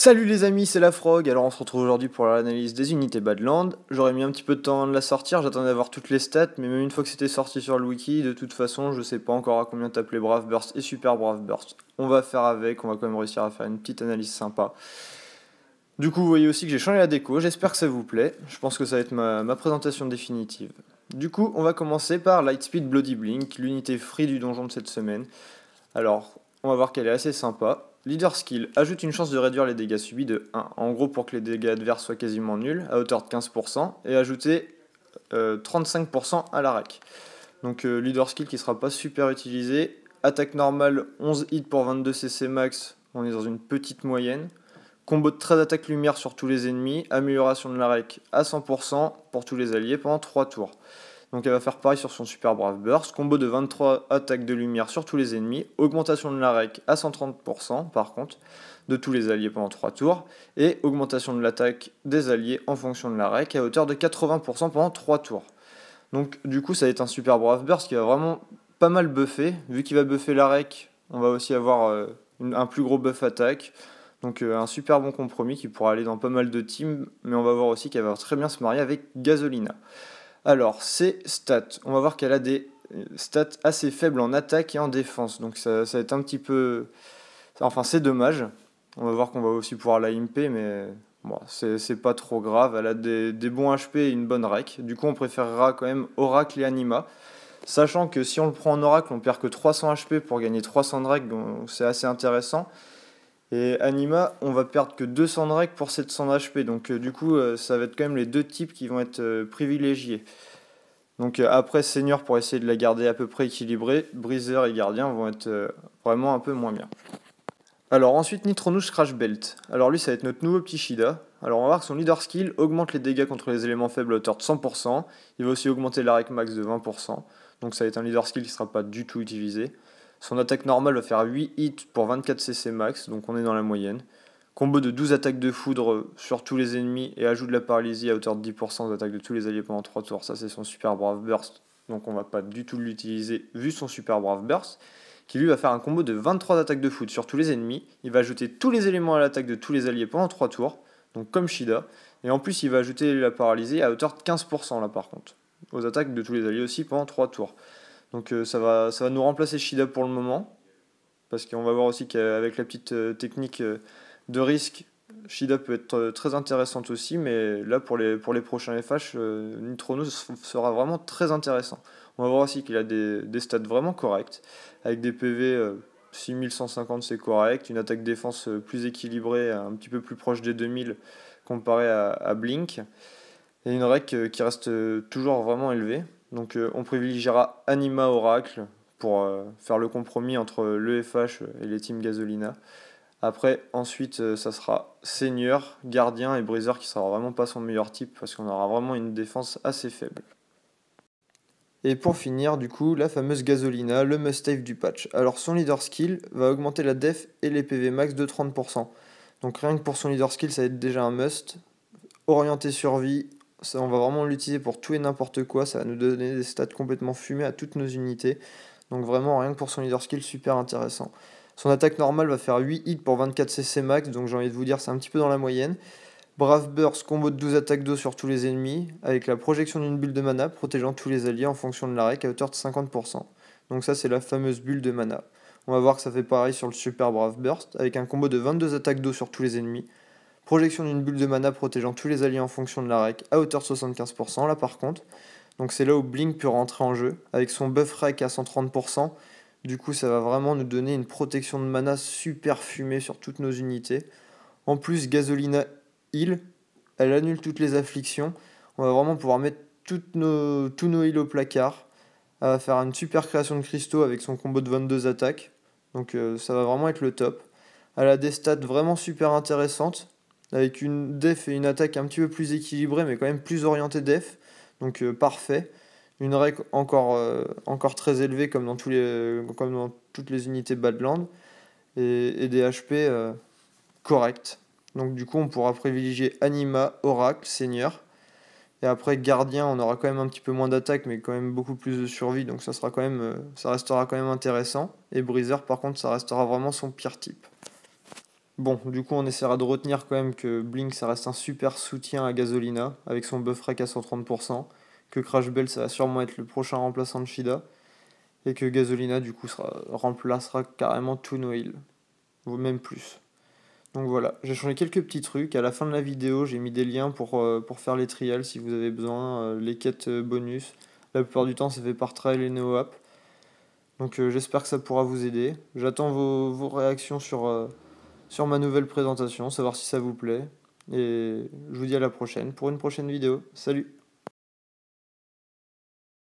Salut les amis, c'est la Frog. Alors on se retrouve aujourd'hui pour l'analyse des unités Badland. J'aurais mis un petit peu de temps à la sortir, j'attendais d'avoir toutes les stats, mais même une fois que c'était sorti sur le wiki, de toute façon, je sais pas encore à combien tape les Brave Burst et Super Brave Burst. On va faire avec, on va quand même réussir à faire une petite analyse sympa. Du coup, vous voyez aussi que j'ai changé la déco, j'espère que ça vous plaît. Je pense que ça va être ma présentation définitive. Du coup, on va commencer par Lightspeed Bloody Blink, l'unité free du donjon de cette semaine. Alors, on va voir qu'elle est assez sympa. Leader Skill ajoute une chance de réduire les dégâts subis de 1, en gros pour que les dégâts adverses soient quasiment nuls, à hauteur de 15%, et ajouter 35% à la rec. Donc Leader Skill qui sera pas super utilisé. Attaque normale, 11 hits pour 22 CC max, on est dans une petite moyenne. Combo de 13 attaques lumière sur tous les ennemis, amélioration de la rec à 100% pour tous les alliés pendant 3 tours. Donc elle va faire pareil sur son Super Brave Burst, combo de 23 attaques de lumière sur tous les ennemis, augmentation de la rec à 130% par contre, de tous les alliés pendant 3 tours, et augmentation de l'attaque des alliés en fonction de la rec à hauteur de 80% pendant 3 tours. Donc du coup ça va être un Super Brave Burst qui va vraiment pas mal buffer, vu qu'il va buffer la rec, on va aussi avoir un plus gros buff attaque, donc un super bon compromis qui pourra aller dans pas mal de teams, mais on va voir aussi qu'elle va très bien se marier avec Gasolina. Alors, ses stats, on va voir qu'elle a des stats assez faibles en attaque et en défense, donc ça va être un petit peu... Enfin, c'est dommage. On va voir qu'on va aussi pouvoir la imper, mais bon, c'est pas trop grave. Elle a des bons HP et une bonne rec. Du coup, on préférera quand même Oracle et Anima. Sachant que si on le prend en Oracle, on perd que 300 HP pour gagner 300 de rec, donc c'est assez intéressant. Et Anima, on va perdre que 200 de rec pour 700 HP, donc du coup, ça va être quand même les deux types qui vont être privilégiés. Donc après Seigneur pour essayer de la garder à peu près équilibrée, Breezer et Gardien vont être vraiment un peu moins bien. Alors ensuite Nitronouche Crash Belt. Alors lui ça va être notre nouveau petit Shida. Alors on va voir que son leader skill augmente les dégâts contre les éléments faibles à hauteur de 100%. Il va aussi augmenter la rec max de 20%. Donc ça va être un leader skill qui ne sera pas du tout utilisé. Son attaque normale va faire 8 hits pour 24 CC max, donc on est dans la moyenne. Combo de 12 attaques de foudre sur tous les ennemis et ajout de la paralysie à hauteur de 10% d'attaque de tous les alliés pendant 3 tours. Ça c'est son Super Brave Burst, donc on va pas du tout l'utiliser vu son Super Brave Burst, qui lui va faire un combo de 23 attaques de foudre sur tous les ennemis. Il va ajouter tous les éléments à l'attaque de tous les alliés pendant 3 tours, donc comme Shida. Et en plus il va ajouter la paralysie à hauteur de 15% là par contre, aux attaques de tous les alliés aussi pendant 3 tours. Donc ça va nous remplacer Shida pour le moment, parce qu'on va voir aussi qu'avec la petite technique de risque, Shida peut être très intéressante aussi, mais là pour les prochains FH, Nitronos sera vraiment très intéressant. On va voir aussi qu'il a des stats vraiment corrects, avec des PV 6150 c'est correct, une attaque défense plus équilibrée, un petit peu plus proche des 2000 comparé à Blink, et une rec qui reste toujours vraiment élevée. Donc on privilégiera Anima Oracle pour faire le compromis entre le FH et les teams Gasolina. Après, ensuite, ça sera Seigneur, Gardien et Breezer qui sera vraiment pas son meilleur type parce qu'on aura vraiment une défense assez faible. Et pour finir, du coup, la fameuse Gasolina, le must-have du patch. Alors son leader skill va augmenter la def et les PV max de 30%. Donc rien que pour son leader skill, ça va être déjà un must. Orienté survie, ça, on va vraiment l'utiliser pour tout et n'importe quoi. Ça va nous donner des stats complètement fumées à toutes nos unités. Donc vraiment, rien que pour son leader skill, super intéressant. Son attaque normale va faire 8 hits pour 24 CC max, donc j'ai envie de vous dire c'est un petit peu dans la moyenne. Brave Burst, combo de 12 attaques d'eau sur tous les ennemis, avec la projection d'une bulle de mana, protégeant tous les alliés en fonction de la rec à hauteur de 50%. Donc ça c'est la fameuse bulle de mana. On va voir que ça fait pareil sur le Super Brave Burst, avec un combo de 22 attaques d'eau sur tous les ennemis. Projection d'une bulle de mana protégeant tous les alliés en fonction de la rec à hauteur de 75% là par contre. Donc c'est là où Blink peut rentrer en jeu, avec son buff rec à 130%. Du coup ça va vraiment nous donner une protection de mana super fumée sur toutes nos unités. En plus Gasolina heal, elle annule toutes les afflictions. On va vraiment pouvoir mettre tous nos heals au placard. Elle va faire une super création de cristaux avec son combo de 22 attaques. Donc ça va vraiment être le top. Elle a des stats vraiment super intéressantes, avec une def et une attaque un petit peu plus équilibrée, mais quand même plus orientée def. Donc parfait. Une rec encore très élevée comme dans toutes les unités Badland. Et des HP corrects. Donc du coup on pourra privilégier Anima, Oracle, Seigneur. Et après Gardien, on aura quand même un petit peu moins d'attaque, mais quand même beaucoup plus de survie, donc ça restera quand même intéressant. Et Breezer par contre ça restera vraiment son pire type. Bon, du coup, on essaiera de retenir quand même que Blink, ça reste un super soutien à Gasolina, avec son buff rec à 130%, que Crash Bell, ça va sûrement être le prochain remplaçant de Shida, et que Gasolina, du coup, remplacera carrément tous nos heals, ou même plus. Donc voilà, j'ai changé quelques petits trucs. À la fin de la vidéo, j'ai mis des liens pour faire les trials si vous avez besoin, les quêtes bonus. La plupart du temps, c'est fait par Trial et NeoApp. Donc j'espère que ça pourra vous aider. J'attends vos réactions sur ma nouvelle présentation, savoir si ça vous plaît. Et je vous dis à la prochaine pour une prochaine vidéo. Salut!